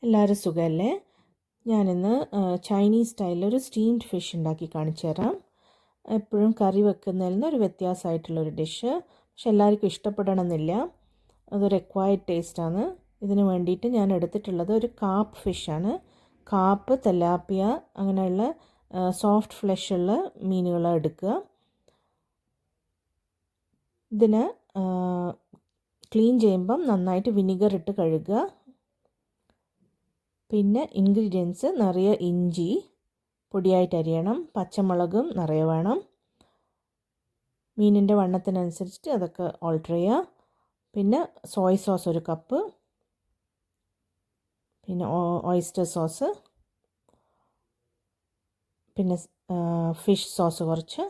എല്ലാവരും സുഖമല്ലേ? ഞാനിന്ന് ചൈനീസ് സ്റ്റൈലിലൊരു സ്റ്റീംഡ് ഫിഷ് ഉണ്ടാക്കി കാണിച്ചു തരാം. എപ്പോഴും കറി വെക്കുന്നതിൽ നിന്ന് ഒരു വ്യത്യാസമായിട്ടുള്ളൊരു ഡിഷ്. പക്ഷെ എല്ലാവർക്കും ഇഷ്ടപ്പെടണമെന്നില്ല. അതൊരു എക്വയർഡ് ടേസ്റ്റാണ്. ഇതിന് വേണ്ടിയിട്ട് ഞാൻ എടുത്തിട്ടുള്ളത് ഒരു കാപ്പ് ഫിഷാണ്. കാപ്പ്, തെലാപ്പിയ അങ്ങനെയുള്ള സോഫ്റ്റ് ഫ്ലഷുള്ള മീനുകളാണ് എടുക്കുക. ഇതിനെ ക്ലീൻ ചെയ്യുമ്പം നന്നായിട്ട് വിനിഗർ ഇട്ട് കഴുകുക. പിന്നെ ഇൻഗ്രീഡിയൻസ് നിറയെ ഇഞ്ചി പൊടിയായിട്ട് അരിയണം, പച്ചമുളകും നിറയെ വേണം. മീനിൻ്റെ വണ്ണത്തിനനുസരിച്ചിട്ട് അതൊക്കെ ഓൾട്ടർ ചെയ്യുക. പിന്നെ സോയ് സോസ് 1 കപ്പ്, പിന്നെ ഓയിസ്റ്റർ സോസ്, പിന്നെ ഫിഷ് സോസ് കുറച്ച്,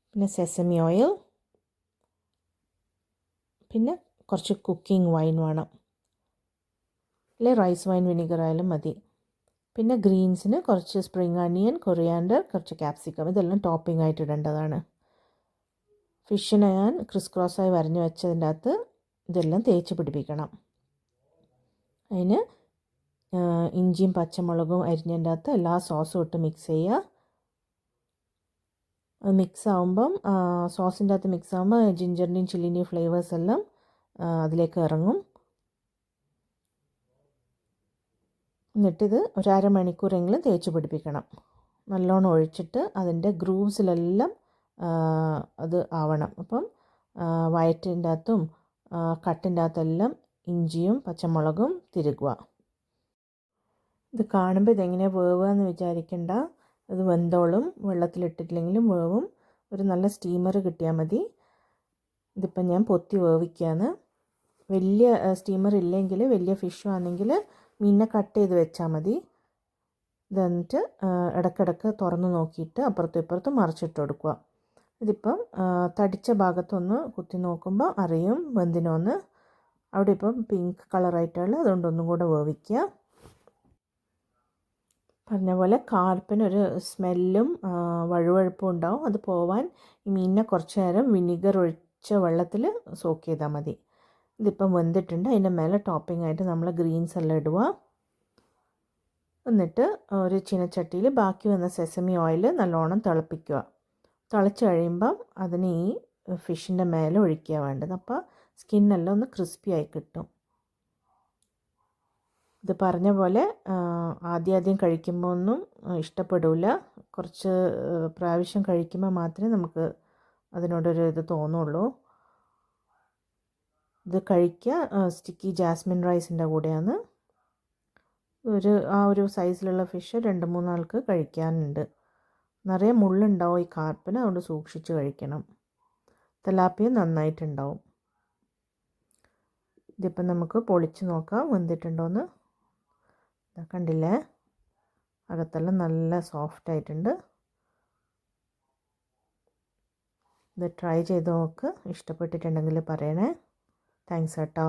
പിന്നെ സെസമി ഓയിൽ, പിന്നെ കുറച്ച് കുക്കിംഗ് വൈൻ വേണം, അല്ലെ റൈസ് വൈൻ വിനിഗർ ആയാലും മതി. പിന്നെ ഗ്രീൻസിന് കുറച്ച് സ്പ്രിംഗ് അനിയൻ, കൊറിയാൻഡർ, കുറച്ച് ക്യാപ്സിക്കം, ഇതെല്ലാം ടോപ്പിംഗ് ആയിട്ട് ഇടേണ്ടതാണ്. ഫിഷിനെ ഞാൻ ക്രിസ് ക്രോസായി വരഞ്ഞ് വെച്ചതിൻ്റെ അകത്ത് ഇതെല്ലാം തേച്ച് പിടിപ്പിക്കണം. അതിന് ഇഞ്ചിയും പച്ചമുളകും അരിഞ്ഞതിൻ്റെ അകത്ത് എല്ലാ സോസും ഇട്ട് മിക്സ് ചെയ്യുക. അത് മിക്സ് ആകുമ്പം സോസിൻ്റെ അകത്ത് മിക്സ് ആകുമ്പോൾ ജിഞ്ചറിൻ്റെയും ചില്ലിൻ്റെയും ഫ്ലേവേഴ്സ് എല്ലാം അതിലേക്ക് ഇറങ്ങും. എന്നിട്ടിത് ഒരു അരമണിക്കൂറെങ്കിലും തേച്ച് പിടിപ്പിക്കണം. നല്ലോണം ഒഴിച്ചിട്ട് അതിൻ്റെ ഗ്രൂവ്സിലെല്ലാം അത് ആവണം. അപ്പം വയറ്റിൻ്റെ അകത്തും കട്ടിൻ്റെ അകത്തെല്ലാം ഇഞ്ചിയും പച്ചമുളകും തിരുകുക. ഇത് കാണുമ്പോൾ ഇതെങ്ങനെയാണ് വേവുക എന്ന് വിചാരിക്കേണ്ട. അത് വെന്തോളും, വെള്ളത്തിലിട്ടിട്ടില്ലെങ്കിലും വേവും. ഒരു നല്ല സ്റ്റീമർ കിട്ടിയാൽ മതി. ഇതിപ്പം ഞാൻ പൊത്തി വേവിക്കുകയാണ്. വലിയ സ്റ്റീമർ ഇല്ലെങ്കിൽ, വലിയ ഫിഷ് ആണെങ്കിൽ മീനിനെ കട്ട് ചെയ്ത് വെച്ചാൽ മതി. എന്നിട്ട് ഇടയ്ക്കിടയ്ക്ക് തുറന്ന് നോക്കിയിട്ട് അപ്പുറത്തും ഇപ്പുറത്തും മറിച്ചിട്ട് കൊടുക്കുക. ഇതിപ്പം തടിച്ച ഭാഗത്തൊന്ന് കുത്തി നോക്കുമ്പോൾ അറിയും വെന്തിനോന്ന്. അവിടെ ഇപ്പം പിങ്ക് കളറായിട്ടുള്ള, അതുകൊണ്ട് ഒന്നും കൂടെ വേവിക്കുക. പറഞ്ഞ പോലെ കാർപ്പിനൊരു സ്മെല്ലും വഴുവഴുപ്പും ഉണ്ടാവും. അത് പോവാൻ ഈ മീനിനെ കുറച്ച് നേരം വിനിഗർ ഒഴിച്ച വെള്ളത്തിൽ സോക്ക് ചെയ്താൽ മതി. ഇതിപ്പം വെന്തിട്ടുണ്ട്. അതിൻ്റെ മേലെ ടോപ്പിംഗ് ആയിട്ട് നമ്മൾ ഗ്രീൻസ് എല്ലാം ഇടുക. എന്നിട്ട് ഒരു ചീനച്ചട്ടിയിൽ ബാക്കി വന്ന സെസമി ഓയിൽ നല്ലോണം തിളപ്പിക്കുക. തിളച്ച് കഴിയുമ്പം അതിന് ഈ ഫിഷിൻ്റെ മേലെ ഒഴിക്കുക വേണ്ടത്. അപ്പോൾ സ്കിന്നെല്ലാം ഒന്ന് ക്രിസ്പി ആയി കിട്ടും. ഇത് പറഞ്ഞ പോലെ ആദ്യം കഴിക്കുമ്പോൾ ഒന്നും ഇഷ്ടപ്പെടില്ല. കുറച്ച് പ്രാവശ്യം കഴിക്കുമ്പോൾ മാത്രമേ നമുക്ക് അതിനോടൊരു ഇത് തോന്നുള്ളൂ. ഇത് കഴിക്കുക സ്റ്റിക്കി ജാസ്മിൻ റൈസിൻ്റെ കൂടെയാണ്. ഒരു സൈസിലുള്ള ഫിഷ് 2-3 ആൾക്ക് കഴിക്കാനുണ്ട്. നിറയെ മുള്ളുണ്ടാവും ഈ കാർപ്പിന്, അതുകൊണ്ട് സൂക്ഷിച്ച് കഴിക്കണം. തെലാപ്പിയ നന്നായിട്ടുണ്ടാവും. ഇതിപ്പം നമുക്ക് പൊളിച്ച് നോക്കാം വെന്തിട്ടുണ്ടോയെന്ന്. കണ്ടില്ലേ, അകത്തെല്ലാം നല്ല സോഫ്റ്റ് ആയിട്ടുണ്ട്. ഇത് ട്രൈ ചെയ്ത് നോക്ക്. ഇഷ്ടപ്പെട്ടിട്ടുണ്ടെങ്കിൽ പറയണേ. താങ്ക്സ് കേട്ടോ.